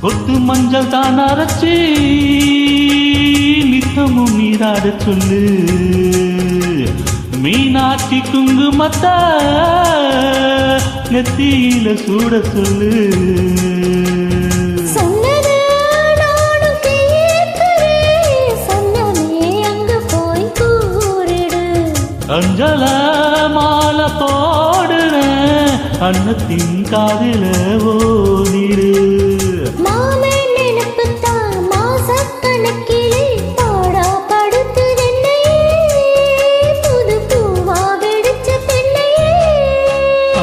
கொத்து மஞ்சள் தான் அரைச்சி நித்தமும் நீராட சொல்லு. மீனாட்சி குங்குமத்த நெத்தியில சூட சொல்லு. அஞ்சல மாலை போடுறேன் அன்னத்தின் காதில ஓடிடு.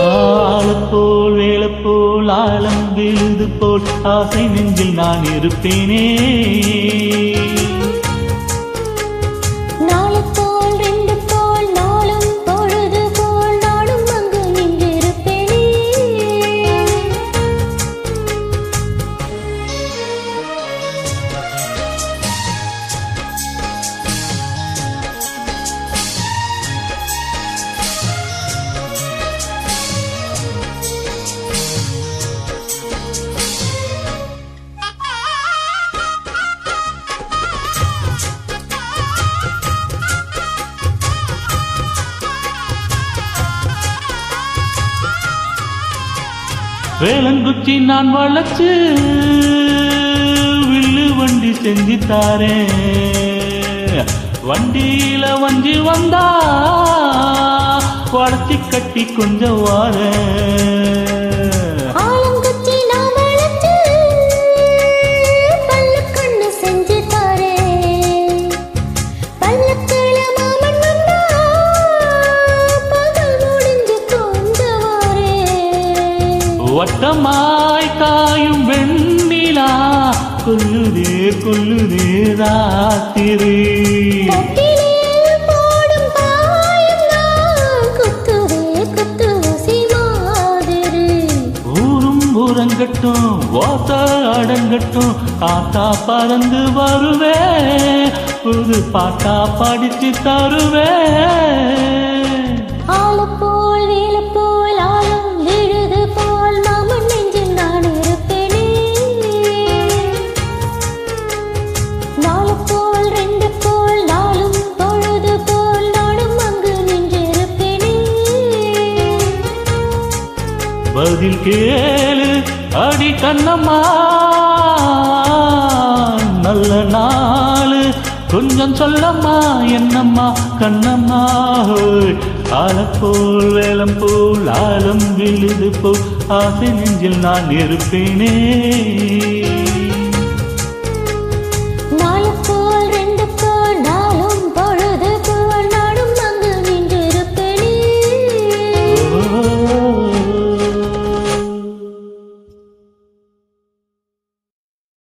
ஆளப்போல் வேளப்போல் ஆழம் விழுது போல் ஆசை நெஞ்சில் நான் இருப்பேனே. வேலங்குச்சி நான் வளைச்சு வில்லு வண்டி செஞ்சு தாரேன். வண்டியில வஞ்சி வந்தா வளைச்சி கட்டி கொஞ்சம் வாரேன். வட்டமாய் காயும் வெண்ணிலா கொல்லுதே கொல்லுதே ராத்திரி. ஊரும் ஊரங்கட்டும் ஓச அடங்கட்டும் காத்தா பறந்து வருவே புது பாட்டா படிச்சு தருவே. ஆளப்போல் வேலப்போல் ஆளும் விழுது போல் மாமன் நெஞ்சில் நான் இருப்பேனே. நாளுப்போல் ரெண்டு போல் நாளும் பொழுது போல் நானும் அங்கு நின்றிருப்பேனே. பதில் கேளு அடி கண்ணம்மா நல்ல நாளு கொஞ்சம் சொல்லம்மா என்னம்மா கண்ணம்மா. ஆளப்போல் வேலம் போல் ஆழம் விழுது போல் ஆசை நெஞ்சில் நான் இருப்பேனே.